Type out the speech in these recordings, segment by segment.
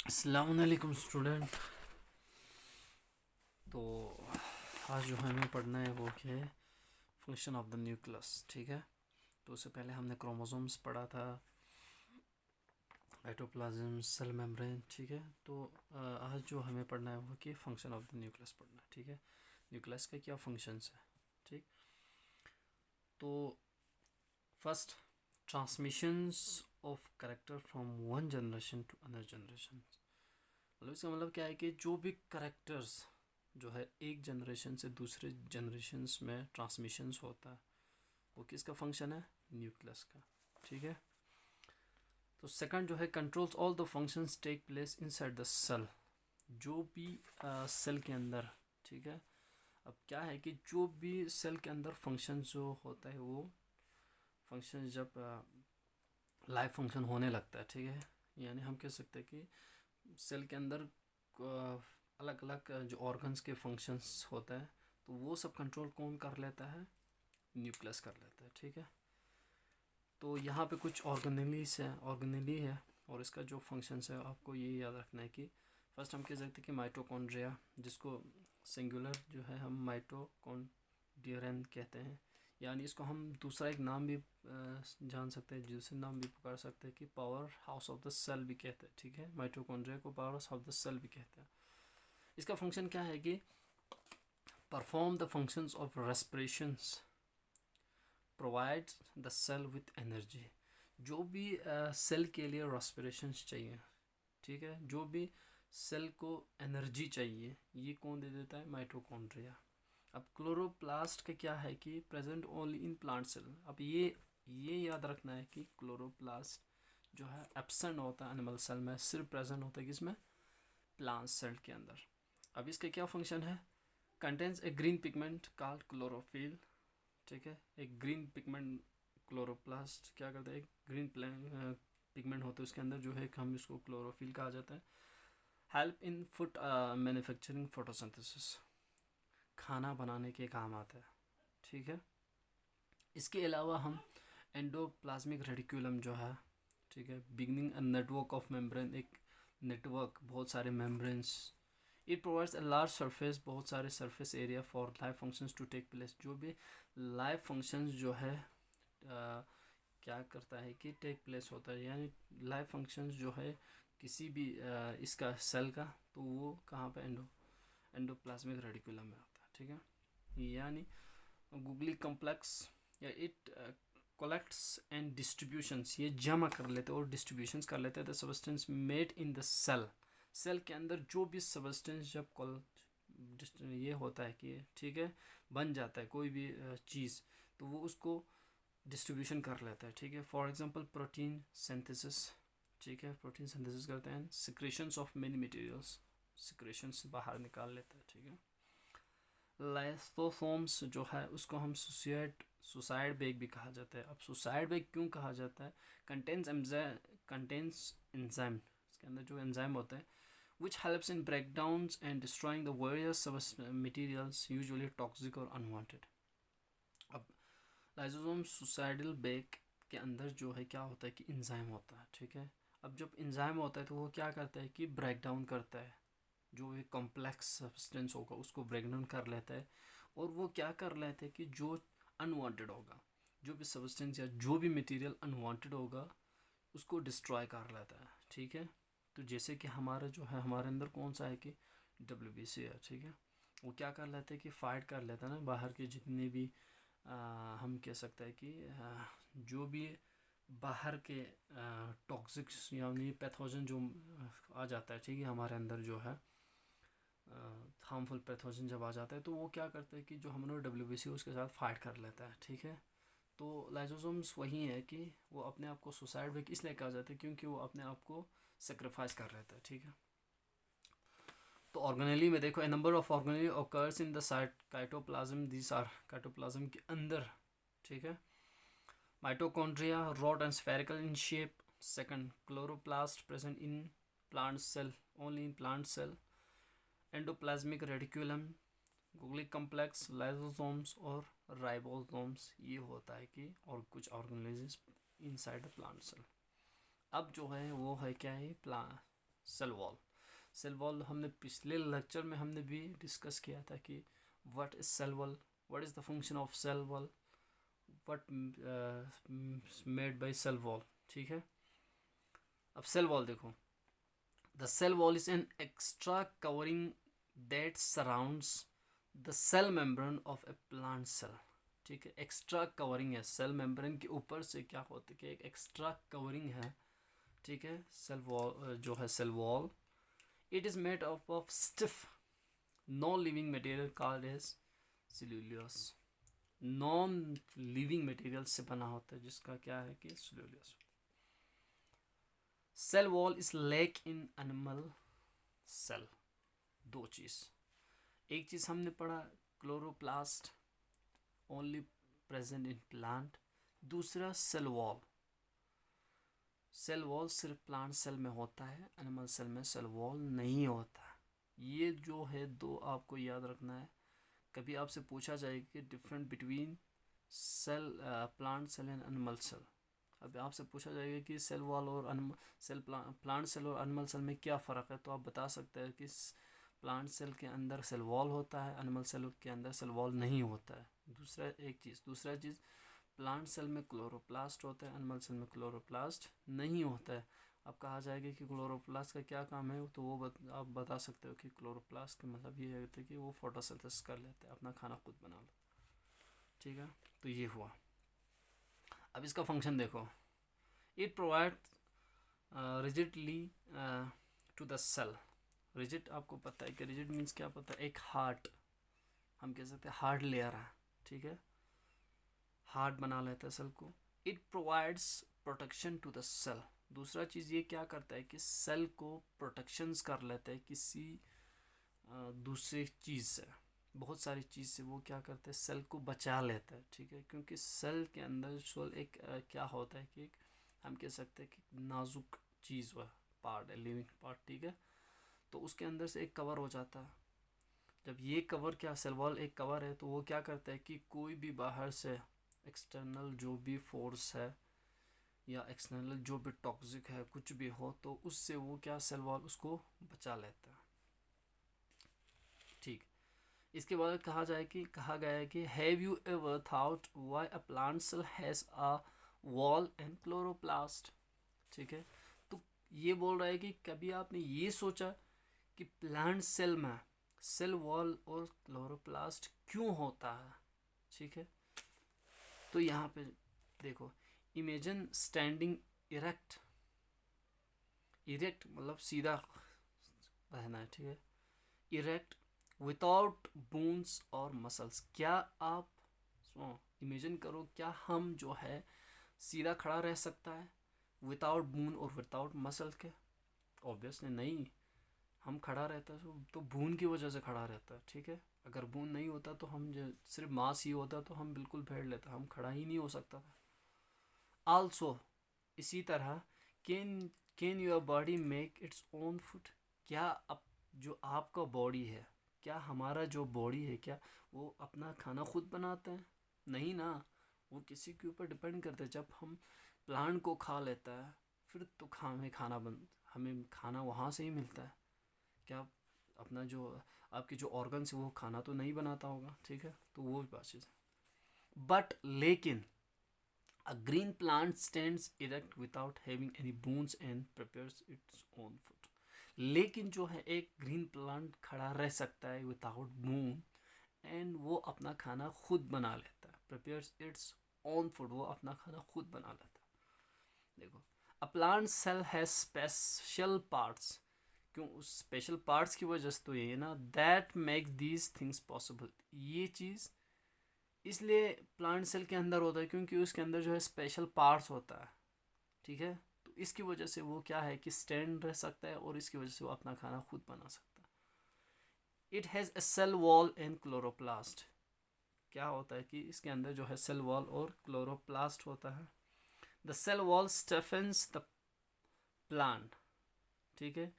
अस्सलाम वालेकुम स्टूडेंट। तो आज जो हमें पढ़ना है वो क्या है, फंक्शन ऑफ द न्यूक्लियस। ठीक है, तो उससे पहले हमने क्रोमोसोम्स पढ़ा था, साइटोप्लाज्म, सेल मेम्ब्रेन। ठीक है, तो आज जो हमें पढ़ना है वो कि फंक्शन ऑफ द न्यूक्लियस पढ़ना है। ठीक है, न्यूक्लियस का क्या फंक्शंस है। ठीक, तो first, transmissions of character from one generation to another generation. मतलब इसका मतलब क्या है कि जो भी करेक्टर्स जो है एक जनरेशन से दूसरे जनरेशन्स में ट्रांसमिशंस होता है वो किसका फंक्शन है, न्यूक्लियस का। ठीक है, तो सेकंड जो है, controls all the functions take place inside the cell. जो भी सेल के अंदर, ठीक है, अब क्या है कि जो भी सेल के अंदर फंक्शन जो होता है वो फंक्शन जब लाइव फंक्शन होने लगता है, ठीक है, यानी हम कह सकते हैं कि सेल के अंदर अलग अलग जो ऑर्गन्स के फंक्शंस होता है तो वो सब कंट्रोल कौन कर लेता है, न्यूक्लियस कर लेता है। ठीक है, तो यहाँ पे कुछ ऑर्गेनेली है और इसका जो फंक्शंस है आपको ये याद रखना है कि फर्स्ट हम कह सकते हैं कि माइटोकॉन्ड्रिया, जिसको सिंगुलर जो है हम माइटोकॉन्ड्रियन कहते हैं, यानी इसको हम दूसरा एक नाम भी जान सकते हैं, दूसरे नाम भी पुकार सकते हैं कि power house of the cell भी कहते हैं। ठीक है, माइटोकॉन्ड्रिया को power house of the cell भी कहते हैं। इसका फंक्शन क्या है कि perform the functions of respirations, provides the cell with energy. जो भी सेल के लिए रेस्पिरेशंस चाहिए, ठीक है, जो भी सेल को एनर्जी चाहिए ये कौन दे देता है, माइटोकॉन्ड्रिया। अब क्लोरोप्लास्ट का क्या है कि present only in plant cell. अब ये याद रखना है कि क्लोरोप्लास्ट जो है एब्सेंट होता है एनिमल सेल में, सिर्फ प्रेजेंट होता है किसमें, प्लांट सेल के अंदर। अब इसका क्या फंक्शन है, कंटेन्स ए ग्रीन पिगमेंट कॉल्ड क्लोरोफिल। ठीक है, एक ग्रीन पिगमेंट, क्लोरोप्लास्ट क्या करता है, एक ग्रीन पिगमेंट होता है उसके अंदर जो है हम इसको क्लोरोफिल कहा जाता है। Help in food manufacturing, photosynthesis, खाना बनाने के काम आता है। ठीक है, इसके अलावा हम एंडोप्लाज्मिक रेडिकुलम जो है, ठीक है, beginning a network of membrane, एक नेटवर्क, बहुत सारे membranes. It provides a large surface, बहुत सारे surface area for life functions to take place. जो भी लाइफ फंक्शंस जो है क्या करता है कि टेक प्लेस होता है, यानी लाइफ फंक्शंस जो है किसी भी इसका सेल का, तो वो कहाँ पे, एंडोप्लाज्मिक रेडिकुलम में होता है। ठीक है, यानी गूगली कॉम्प्लेक्स या इट कलेक्ट्स एंड डिस्ट्रीब्यूशंस, ये जमा कर लेते हैं और डिस्ट्रीब्यूशंस कर लेते हैं the substance made in the cell. Cell के अंदर जो भी सब्सटेंस जब ये होता है कि, ठीक है, बन जाता है कोई भी चीज़, तो वो उसको डिस्ट्रीब्यूशन कर लेता है। ठीक है, फॉर एग्जांपल प्रोटीन सिंथेसिस, ठीक है, प्रोटीन सिंथेसिस करते हैं, secretions of many materials, secretions बाहर निकाल लेता है। ठीक है, लाइसोसोम्स जो है उसको हम सुसाइड बेग भी कहा जाता है। अब सुसाइड बेग क्यों कहा जाता है, कंटेंस एंजाइम, इसके अंदर जो एंजाइम होता है which helps in breakdowns and destroying the various materials usually toxic or unwanted. अब लाइसोसोम सुसाइडल बेग के अंदर जो है क्या होता है कि एंजाइम होता है। ठीक है, अब जब एंजाइम होता है तो वो क्या करता है कि ब्रेक डाउन करता है, जो भी कॉम्प्लेक्स सब्सटेंस होगा उसको ब्रेक डाउन कर लेता है, और वो क्या कर लेते हैं कि जो अनवांटेड होगा, जो भी सब्सटेंस या जो भी मटेरियल अनवांटेड होगा उसको डिस्ट्रॉय कर लेता है। ठीक है, तो जैसे कि हमारा जो है हमारे अंदर कौन सा है कि WBC है। ठीक है, वो क्या कर लेते हैं कि फाइट कर लेता है ना बाहर के जितने भी हम कह सकते हैं कि जो भी बाहर के टॉक्सिक्स यानी पैथोजन जो आ जाता है, ठीक है, हमारे अंदर जो है हार्मफुल पैथोजन जब आ जाता है तो वो क्या करता है कि जो हमारा WBC उसके साथ फाइट कर लेता है। ठीक है, तो लाइसोसोम्स वही है कि वो अपने आप को सुसाइड भी इसलिए कहा जाता है क्योंकि वो अपने आप को सेक्रीफाइस कर लेता है। ठीक है, तो ऑर्गेनेली में देखो, a number of organelle occurs in the cytoplasm, this are cytoplasm के अंदर। ठीक है, mitochondria rod and spherical in shape. Second, chloroplast present in plant cell, only in plant cell. Endoplasmic reticulum, Golgi complex, lysosomes और ribosomes, ये होता है कि और कुछ organelles inside the plant cell. अब जो है वो है क्या है, plant cell wall. Cell wall हमने पिछले लेक्चर में हमने भी डिस्कस किया था कि what is cell wall, what is the function of cell wall, what made by cell wall. ठीक है, अब सेल वॉल देखो, the cell wall is an extra covering that surrounds the cell membrane of a plant cell. ठीक है, extra covering है, cell membrane के ऊपर से क्या होता है कि एक एक्स्ट्रा कवरिंग है। ठीक है, सेल वॉल जो है cell wall, it is made up of stiff non living material called as cellulose. Non living material से बना होता है जिसका क्या है कि cellulose. Cell wall is lack in animal cell. दो चीज़, एक चीज़ हमने पढ़ा chloroplast only present in plant, दूसरा सेल वॉल। सेल वॉल सिर्फ प्लांट सेल में होता है, एनिमल सेल में सेल वॉल नहीं होता। ये जो है दो आपको याद रखना है। कभी आपसे पूछा जाएगा कि different between cell plant cell and animal cell. अब आपसे पूछा जाएगा कि सेल वॉल और सेल प्लांट सेल और एनिमल सेल में क्या फ़र्क है, तो आप बता सकते हैं कि प्लांट सेल के अंदर सेल वॉल होता है, एनिमल सेल के अंदर सेल वॉल नहीं होता है। दूसरा चीज़ प्लांट सेल में क्लोरोप्लास्ट होता है, एनिमल सेल में क्लोरोप्लास्ट नहीं होता है। अब कहा जाएगा कि क्लोरोप्लास्ट का क्या काम है, तो वो आप बता सकते हो कि क्लोरोप्लास्ट का मतलब ये है कि वो फोटोसिंथेसिस कर लेते हैं, अपना खाना खुद बना लो। ठीक है, तो ये हुआ। अब इसका फंक्शन देखो, it provide rigidly to the cell. Rigid आपको पता है कि रिजिड मीन्स क्या पता है, एक हार्ट, हम कह सकते हैं हार्ड लेयर है। ठीक है, हार्ड बना लेता है सेल को। It provides protection to the cell. दूसरा चीज़ ये क्या करता है कि सेल को प्रोटेक्शंस कर लेता है किसी दूसरी चीज़ से, बहुत सारी चीज़ से वो क्या करता है, सेल को बचा लेता है। ठीक है, क्योंकि सेल के अंदर सोल एक क्या होता है कि हम कह सकते हैं कि नाजुक चीज़ वह पार्ट है, लिविंग पार्ट। ठीक है, तो उसके अंदर से एक कवर हो जाता है। जब ये कवर क्या, सेल वॉल एक कवर है, तो वो क्या करता है कि कोई भी बाहर से एक्सटर्नल जो भी फोर्स है या एक्सटर्नल जो भी टॉक्सिक है कुछ भी हो, तो उससे वो क्या सेल वॉल उसको बचा लेता है। ठीक, इसके बाद कहा गया है कि have you ever thought why a plant cell has a wall and chloroplast. ठीक है, तो ये बोल रहा है कि कभी आपने ये सोचा कि प्लांट सेल में सेल वॉल और क्लोरोप्लास्ट क्यों होता है। ठीक है, तो यहाँ पे देखो, इमेजिन स्टैंडिंग इरेक्ट। इरेक्ट मतलब सीधा रहना है। ठीक है, इरेक्ट विदाउट बोन्स और मसल्स। क्या आप इमेजिन करो, क्या हम जो है सीधा खड़ा रह सकता है विदाउट बोन और विदाउट मसल के? ऑब्वियसली नहीं। हम खड़ा रहता है तो बून की वजह से खड़ा रहता है। ठीक है, अगर बून नहीं होता तो हम जो सिर्फ मांस ही होता तो हम बिल्कुल बैठ लेता, हम खड़ा ही नहीं हो सकता था। आल्सो इसी तरह can your body make its own food. क्या अब जो आपका बॉडी है, क्या हमारा जो बॉडी है, क्या वो अपना खाना खुद बनाता है? नहीं ना, वो किसी के ऊपर डिपेंड करता है। जब हम प्लांट को खा लेता है फिर तो हमें खाना वहाँ से ही मिलता है। क्या अपना जो आपके जो ऑर्गन्स है वो खाना तो नहीं बनाता होगा। ठीक है, तो वो भी बात चीज़ है। बट लेकिन a green plant stands erect without having any bones and prepares its own food। लेकिन जो है एक ग्रीन प्लांट खड़ा रह सकता है विदाउट बोन एंड वो अपना खाना खुद बना लेता है। प्रिपेयर्स इट्स ओन फूड, वो अपना खाना खुद बना लेता है। देखो, a plant cell has special parts. क्यों उस स्पेशल पार्ट्स की वजह से तो ये है ना, that make these things possible. ये चीज़ इसलिए प्लांट सेल के अंदर होता है क्योंकि उसके अंदर जो है स्पेशल पार्ट्स होता है। ठीक है, तो इसकी वजह से वो क्या है कि स्टैंड रह सकता है और इसकी वजह से वो अपना खाना खुद बना सकता है। It has a cell wall and chloroplast. क्या होता है कि इसके अंदर जो है सेल वॉल और क्लोरोप्लास्ट होता है। The cell wall stiffens the plant. ठीक है,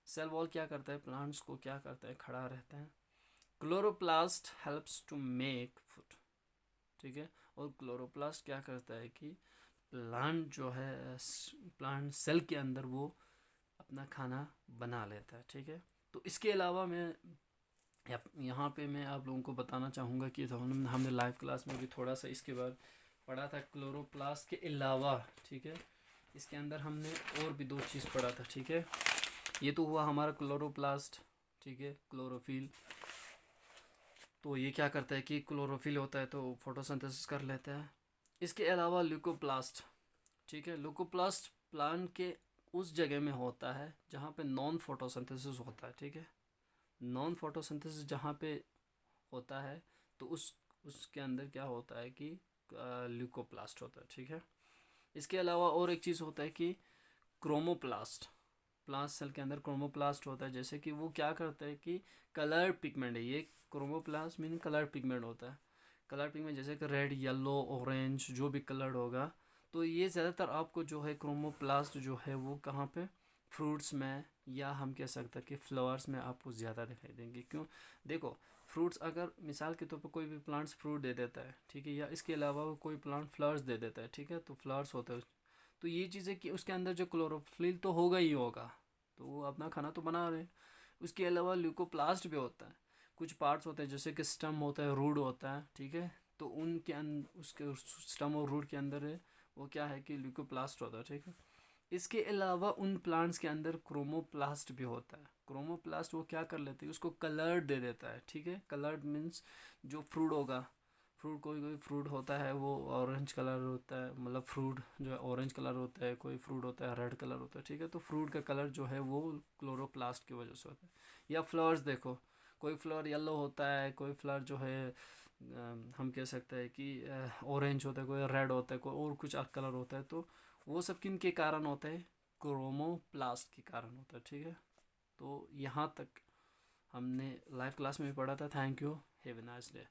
सेल वॉल क्या करता है, प्लांट्स को क्या करता है, खड़ा रहता है। Chloroplast helps to make food. ठीक है, और क्लोरोप्लास्ट क्या करता है कि प्लांट जो है, प्लांट सेल के अंदर वो अपना खाना बना लेता है, ठीक है। तो इसके अलावा मैं यहाँ पे मैं आप लोगों को बताना चाहूँगा कि तो हमने लाइव क्लास में भी थोड़ा सा इसके बाद पढ़ा था क्लोरोप्लास्ट के अलावा, ठीक है। इसके अंदर हमने और भी 2 चीज़ पढ़ा था, ठीक है। ये तो हुआ हमारा क्लोरोप्लास्ट, ठीक है, क्लोरोफिल। तो ये क्या करता है कि क्लोरोफिल होता है तो फोटोसिंथेसिस कर लेता है। इसके अलावा ल्यूकोप्लास्ट, ठीक है। ल्यूकोप्लास्ट प्लांट के उस जगह में होता है जहाँ पे नॉन फोटोसिंथेसिस होता है, ठीक है। नॉन फोटोसिंथेसिस जहाँ पे होता है तो उसके अंदर क्या होता है कि ल्यूकोप्लास्ट होता है, ठीक है। इसके अलावा और एक चीज़ होता है कि क्रोमोप्लास्ट। प्लास्ट सेल के अंदर क्रोमोप्लास्ट होता है, जैसे कि वो क्या करता है कि कलर पिगमेंट है ये। क्रोमोप्लास्ट मीन कलर पिगमेंट होता है। कलर पिगमेंट जैसे कि रेड, येलो, ऑरेंज जो भी कलर होगा, तो ये ज़्यादातर आपको जो है क्रोमोप्लास्ट जो है वो कहाँ पे, फ्रूट्स में, या हम कह सकते हैं कि फ्लावर्स में आपको ज़्यादा दिखाई देंगे। क्यों? देखो, फ्रूट्स अगर मिसाल के तौर पर कोई भी प्लांट्स फ्रूट दे देता है, ठीक है, या इसके अलावा कोई प्लांट फ्लावर्स दे देता है, ठीक है, तो फ्लावर्स होते हैं। तो ये चीज़ें कि उसके अंदर जो क्लोरोफिल तो होगा ही होगा, तो वो अपना खाना तो बना रहे हैं। उसके अलावा ल्यूकोप्लास्ट भी होता है। कुछ पार्ट्स होते हैं जैसे कि स्टम होता है, रूट होता है, ठीक है, तो उनके उसके स्टम और रूट के अंदर है वो क्या है कि ल्यूकोप्लास्ट होता है, ठीक है। इसके अलावा उन प्लांट्स के अंदर क्रोमोप्लास्ट भी होता है। क्रोमोप्लास्ट वो क्या कर लेते हैं, उसको कलर दे देता है, ठीक है। कलर्ड मीन्स जो फ्रूट होगा, फ्रूट कोई कोई फ्रूट होता है वो ऑरेंज कलर होता है, मतलब फ्रूट जो है ऑरेंज कलर होता है, कोई फ्रूट होता है रेड कलर होता है, ठीक है। तो फ्रूट का कलर जो है वो क्लोरोप्लास्ट की वजह से होता है। या फ्लावर्स देखो, कोई फ्लावर येलो होता है, कोई फ्लावर जो है हम कह सकते हैं कि ऑरेंज होता है, कोई रेड होता है, कोई और कुछ कलर होता है। तो वो सब किन के कारण होता है? क्रोमोप्लास्ट के कारण होता है, ठीक है। तो यहाँ तक हमने लाइव क्लास में पढ़ा था। Thank you, have a nice day.